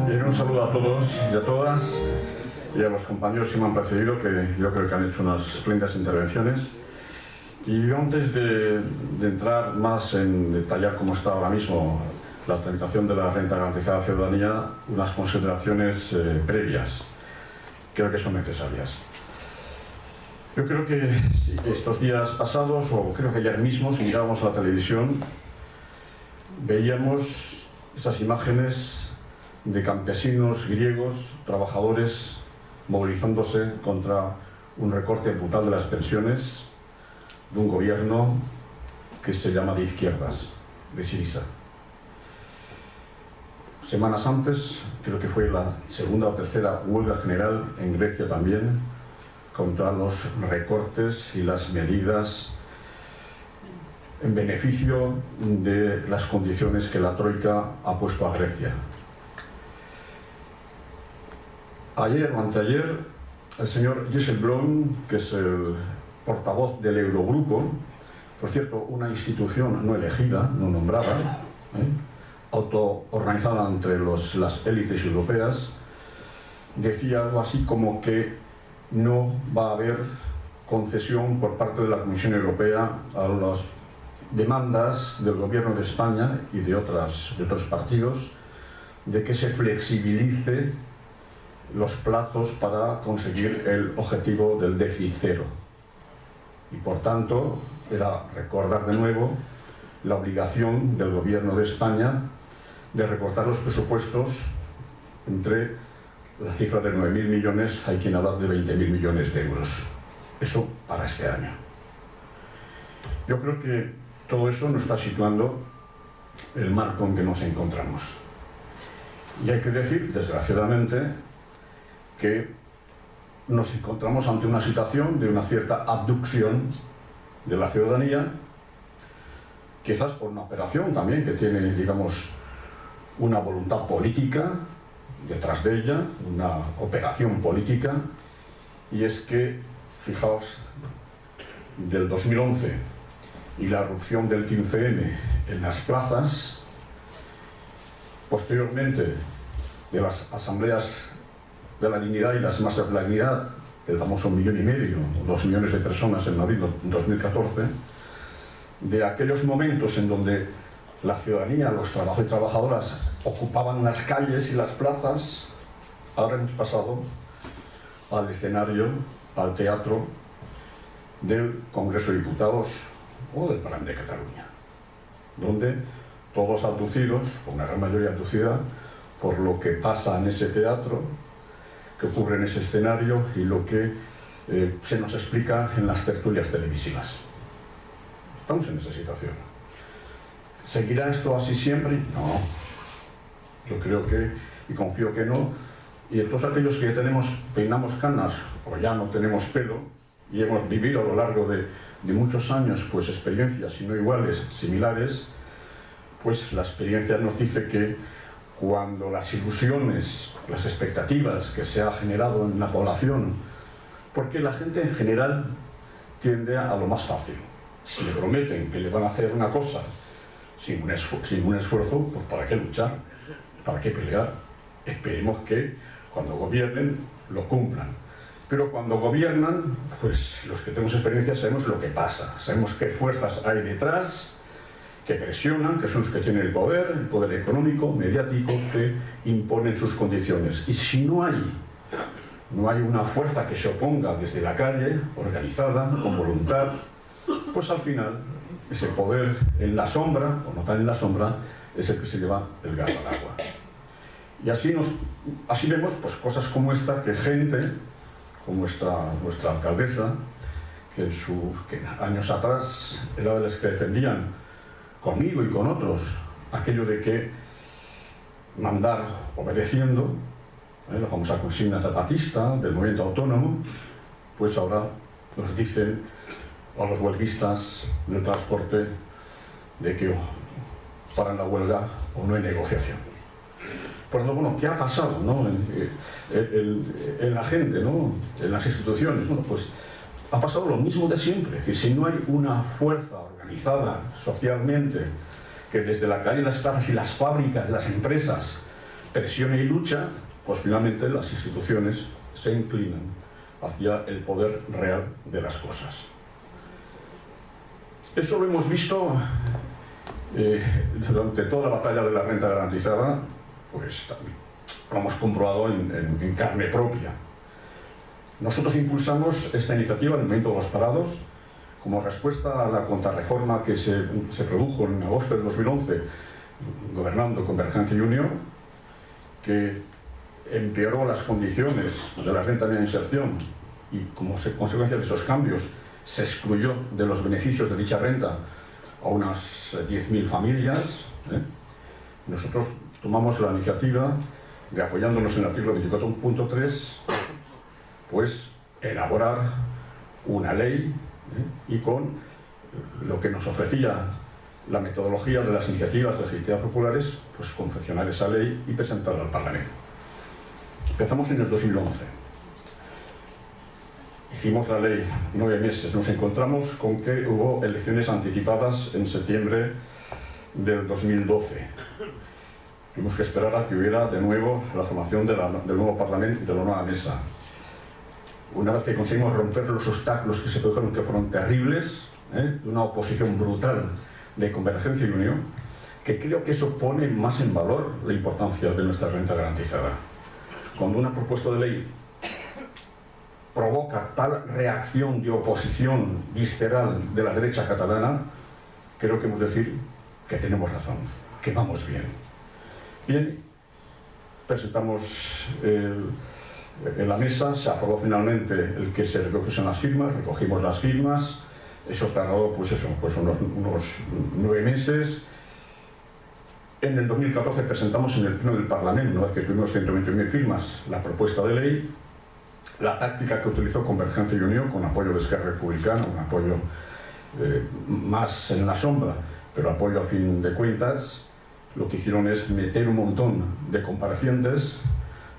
Bien, un saludo a todos y a todas y a los compañeros que me han precedido, que yo creo que han hecho unas espléndidas intervenciones. Y antes de entrar más en detallar cómo está ahora mismo la tramitación de la renta garantizada a la ciudadanía, unas consideraciones previas creo que son necesarias. Yo creo que estos días pasados, o creo que ayer mismo, si mirábamos la televisión, veíamos esas imágenes de campesinos griegos, trabajadores, movilizándose contra un recorte brutal de las pensiones de un gobierno que se llama de izquierdas, de Syriza. Semanas antes, creo que fue la segunda o tercera huelga general en Grecia también, contra los recortes y las medidas en beneficio de las condiciones que la Troika ha puesto a Grecia. Ayer o anteayer, el señor Dijsselbloem, que es el portavoz del Eurogrupo, por cierto, una institución no elegida, no nombrada, autoorganizada entre las élites europeas, decía algo así como que no va a haber concesión por parte de la Comisión Europea a las demandas del Gobierno de España y de otros partidos de que se flexibilice los plazos para conseguir el objetivo del déficit cero. Y por tanto, era recordar de nuevo la obligación del Gobierno de España de recortar los presupuestos entre la cifra de 9.000 millones, hay quien habla de 20.000 millones de euros. Eso para este año. Yo creo que todo eso nos está situando el marco en que nos encontramos. Y hay que decir, desgraciadamente, que nos encontramos ante una situación de una cierta abducción de la ciudadanía, quizás por una operación también que tiene, digamos, una voluntad política detrás de ella, una operación política, y es que, fijaos, del 2011 y la erupción del 15M en las plazas, posteriormente de las asambleas de la dignidad y las masas de la dignidad, el famoso 1,5 millones, 2 millones de personas en Madrid en 2014, de aquellos momentos en donde la ciudadanía, los trabajadores y trabajadoras ocupaban las calles y las plazas, ahora hemos pasado al escenario, al teatro del Congreso de Diputados o del Parlament de Cataluña, donde todos abducidos, o una gran mayoría abducida, por lo que pasa en ese teatro, que ocurre en ese escenario y lo que se nos explica en las tertulias televisivas. Estamos en esa situación. ¿Seguirá esto así siempre? No. Yo creo que, y confío que no, y todos aquellos que peinamos canas o ya no tenemos pelo y hemos vivido a lo largo de muchos años pues experiencias, si no iguales, similares, pues la experiencia nos dice que cuando las ilusiones, las expectativas que se ha generado en la población, porque la gente en general tiende a lo más fácil. Si le prometen que le van a hacer una cosa sin un esfuerzo, pues ¿para qué luchar? ¿Para qué pelear? Esperemos que cuando gobiernen lo cumplan. Pero cuando gobiernan, pues los que tenemos experiencia sabemos lo que pasa, sabemos qué fuerzas hay detrás, que presionan, que son los que tienen el poder económico, mediático, que imponen sus condiciones. Y si no hay una fuerza que se oponga desde la calle, organizada, con voluntad, pues al final ese poder en la sombra, o no tan en la sombra, es el que se lleva el gato al agua. Y así vemos pues, cosas como esta, que gente, como nuestra alcaldesa, que años atrás era de las que defendían conmigo y con otros aquello de que mandar obedeciendo, la famosa consigna zapatista del movimiento autónomo, pues ahora nos dicen a los huelguistas del transporte de que paran la huelga o no hay negociación. Por lo tanto, bueno, ¿qué ha pasado, ¿no? en la gente, ¿no? En las instituciones? Bueno, pues ha pasado lo mismo de siempre. Es decir, si no hay una fuerza organizada socialmente que desde la calle, las plazas y las fábricas, las empresas, presiona y lucha, pues finalmente las instituciones se inclinan hacia el poder real de las cosas. Eso lo hemos visto durante toda la batalla de la renta garantizada, pues también lo hemos comprobado en carne propia. Nosotros impulsamos esta iniciativa en el momento de los parados como respuesta a la contrarreforma que se produjo en agosto de 2011, gobernando Convergencia y Unió, que empeoró las condiciones de la renta de inserción y como consecuencia de esos cambios se excluyó de los beneficios de dicha renta a unas 10.000 familias. Nosotros tomamos la iniciativa de, apoyándonos en el artículo 24.3, pues elaborar una ley y con lo que nos ofrecía la metodología de las iniciativas legislativas populares, pues confeccionar esa ley y presentarla al Parlamento. Empezamos en el 2011. Hicimos la ley 9 meses. Nos encontramos con que hubo elecciones anticipadas en septiembre del 2012. Tuvimos que esperar a que hubiera de nuevo la formación del nuevo Parlamento y de la nueva mesa. Una vez que conseguimos romper los obstáculos que se produjeron, que fueron terribles, de una oposición brutal de Convergencia y Unión, que creo que eso pone más en valor la importancia de nuestra renta garantizada. Cuando una propuesta de ley provoca tal reacción de oposición visceral de la derecha catalana, creo que hemos de decir que tenemos razón, que vamos bien. Bien, presentamos en la mesa, se aprobó finalmente el que se recogiesen las firmas, recogimos las firmas, eso tardó pues unos 9 meses. En el 2014 presentamos en el Pleno del Parlamento, una vez que tuvimos 121.000 firmas, la propuesta de ley. La táctica que utilizó Convergencia y Unión, con apoyo de Esquerra Republicana, un apoyo más en la sombra, pero apoyo a fin de cuentas, lo que hicieron es meter un montón de comparecientes.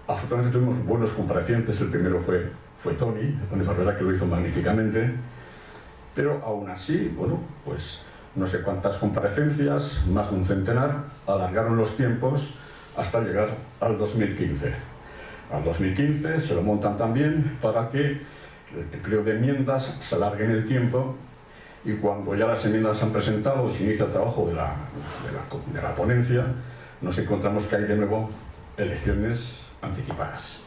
Afortunadamente tuvimos buenos comparecientes, el primero fue Toni Barberá, que lo hizo magníficamente, pero aún así, bueno, pues no sé cuántas comparecencias, más de un centenar, alargaron los tiempos hasta llegar al 2015. Al 2015 se lo montan también para que el periodo de enmiendas se alargue en el tiempo, y cuando ya las enmiendas se han presentado y se inicia el trabajo de la ponencia, nos encontramos que hay de nuevo elecciones anticipadas.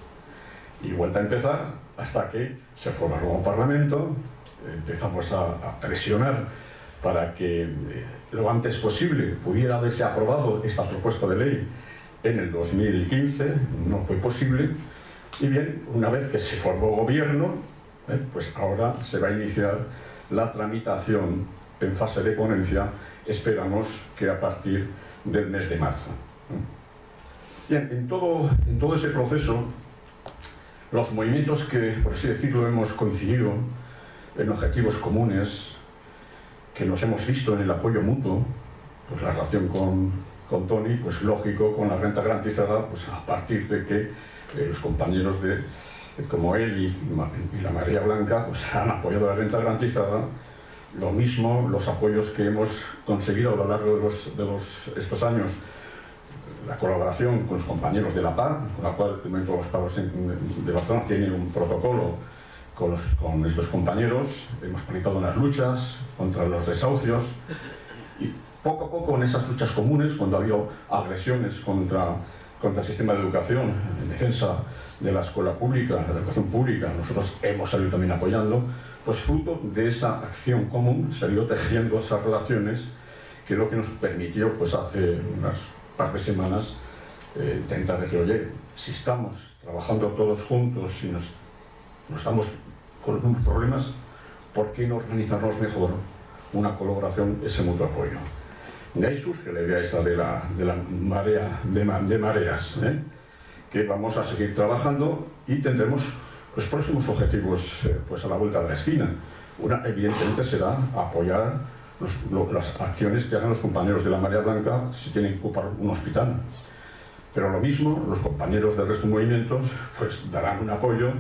Y vuelta a empezar hasta que se forma el nuevo Parlamento. Empezamos a presionar para que lo antes posible pudiera haberse aprobado esta propuesta de ley en el 2015, no fue posible, y bien, una vez que se formó gobierno, pues ahora se va a iniciar la tramitación en fase de ponencia, esperamos que a partir del mes de marzo. Bien, en todo ese proceso, los movimientos que, por así decirlo, hemos coincidido en objetivos comunes, que nos hemos visto en el apoyo mutuo, pues la relación con Toni, pues lógico, con la renta garantizada, pues a partir de que los compañeros como él y la Marea Blanca pues han apoyado la renta garantizada. Lo mismo los apoyos que hemos conseguido a lo largo de estos años, la colaboración con los compañeros de la PAR, con la cual el Movimiento de los Pagos de Barcelona tiene un protocolo con estos compañeros. Hemos conectado en las luchas contra los desahucios, y poco a poco en esas luchas comunes, cuando ha habido agresiones contra el sistema de educación, en defensa de la escuela pública, de la educación pública, nosotros hemos salido también apoyando, pues fruto de esa acción común se ha ido tejiendo esas relaciones, que es lo que nos permitió, pues hace unas par de semanas, intentar decir, oye, si estamos trabajando todos juntos y no estamos con los mismos problemas, ¿por qué no organizarnos mejor una colaboración, ese mutuo apoyo? De ahí surge la idea esta de la marea de mareas, que vamos a seguir trabajando y tendremos los próximos objetivos pues a la vuelta de la esquina. Una, evidentemente, será apoyar las acciones que hagan los compañeros de la Marea Blanca si tienen que ocupar un hospital. Pero lo mismo, los compañeros del resto de movimientos pues darán un apoyo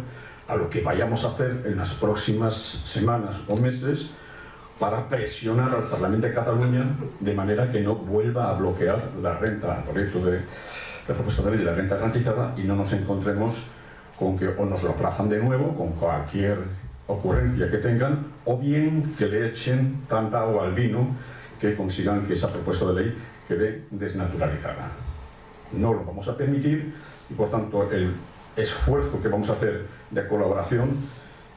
a lo que vayamos a hacer en las próximas semanas o meses para presionar al Parlamento de Cataluña de manera que no vuelva a bloquear la renta, el proyecto de la propuesta de ley de la renta garantizada y no nos encontremos con que o nos lo aplazan de nuevo con cualquier ocurrencia que tengan, o bien que le echen tanta agua al vino que consigan que esa propuesta de ley quede desnaturalizada. No lo vamos a permitir y, por tanto, el esfuerzo que vamos a hacer de colaboración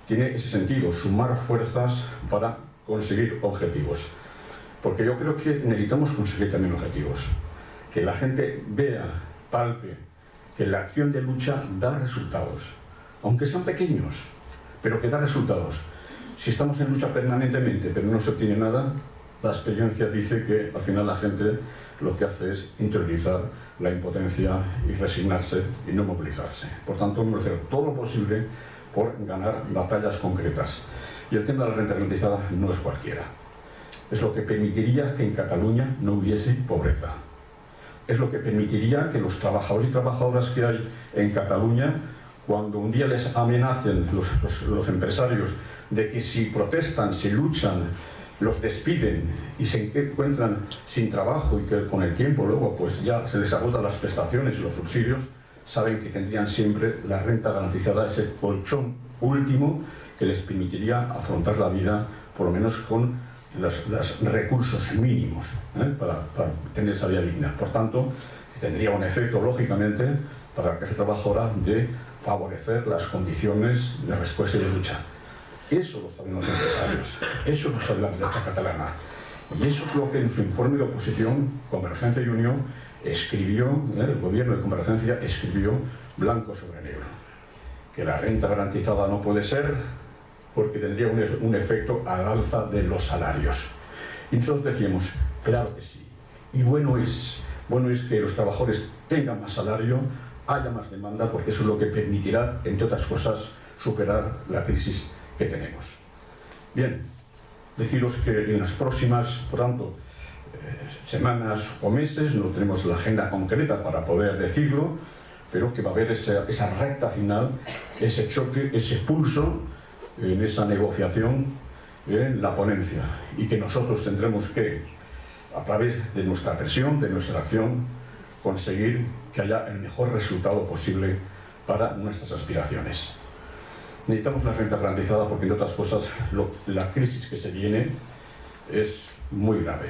tiene ese sentido, sumar fuerzas para conseguir objetivos. Porque yo creo que necesitamos conseguir también objetivos. Que la gente vea, palpe, que la acción de lucha da resultados, aunque sean pequeños, pero que da resultados. Si estamos en lucha permanentemente, pero no se obtiene nada, la experiencia dice que al final la gente lo que hace es interiorizar la impotencia y resignarse y no movilizarse. Por tanto, vamos a hacer todo lo posible por ganar batallas concretas. Y el tema de la renta garantizada no es cualquiera. Es lo que permitiría que en Cataluña no hubiese pobreza. Es lo que permitiría que los trabajadores y trabajadoras que hay en Cataluña, cuando un día les amenacen los empresarios de que si protestan, si luchan, los despiden y se encuentran sin trabajo y que con el tiempo luego pues ya se les agotan las prestaciones y los subsidios, saben que tendrían siempre la renta garantizada, ese colchón último que les permitiría afrontar la vida por lo menos con los recursos mínimos para tener esa vida digna. Por tanto, tendría un efecto, lógicamente, para la clase trabajadora de favorecer las condiciones de respuesta y de lucha. Eso lo saben los empresarios, eso lo sabe la derecha catalana. Y eso es lo que en su informe de oposición, Convergencia y Unió, escribió, el gobierno de Convergencia escribió blanco sobre negro. Que la renta garantizada no puede ser porque tendría un efecto al alza de los salarios. Y nosotros decíamos, claro que sí. Y bueno es que los trabajadores tengan más salario, haya más demanda, porque eso es lo que permitirá, entre otras cosas, superar la crisis que tenemos. Bien, deciros que en las próximas, por tanto, semanas o meses, no tenemos la agenda concreta para poder decirlo, pero que va a haber esa recta final, ese choque, ese pulso en esa negociación en la ponencia, y que nosotros tendremos que, a través de nuestra presión, de nuestra acción, conseguir que haya el mejor resultado posible para nuestras aspiraciones. Necesitamos la renta garantizada porque, entre otras cosas, la crisis que se viene es muy grave.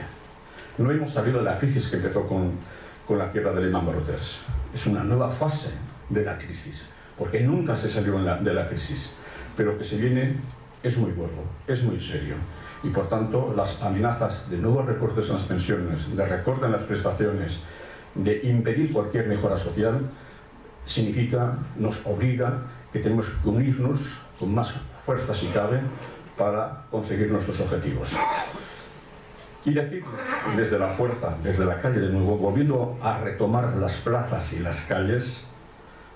No hemos salido de la crisis que empezó con la quiebra de Lehman Brothers. Es una nueva fase de la crisis, porque nunca se salió de la crisis. Pero lo que se viene es muy gordo, es muy serio. Y por tanto, las amenazas de nuevos recortes en las pensiones, de recorte en las prestaciones, de impedir cualquier mejora social, nos obliga que tenemos que unirnos con más fuerza si cabe para conseguir nuestros objetivos. Y decir desde la fuerza, desde la calle de nuevo, volviendo a retomar las plazas y las calles,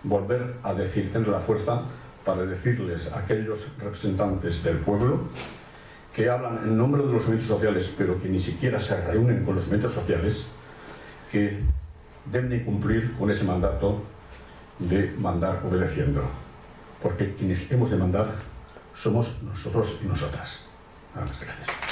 volver a decir, tener la fuerza para decirles a aquellos representantes del pueblo que hablan en nombre de los movimientos sociales, pero que ni siquiera se reúnen con los movimientos sociales, que deben de cumplir con ese mandato de mandar obedeciendo. Porque quienes hemos de mandar somos nosotros y nosotras. Muchas gracias.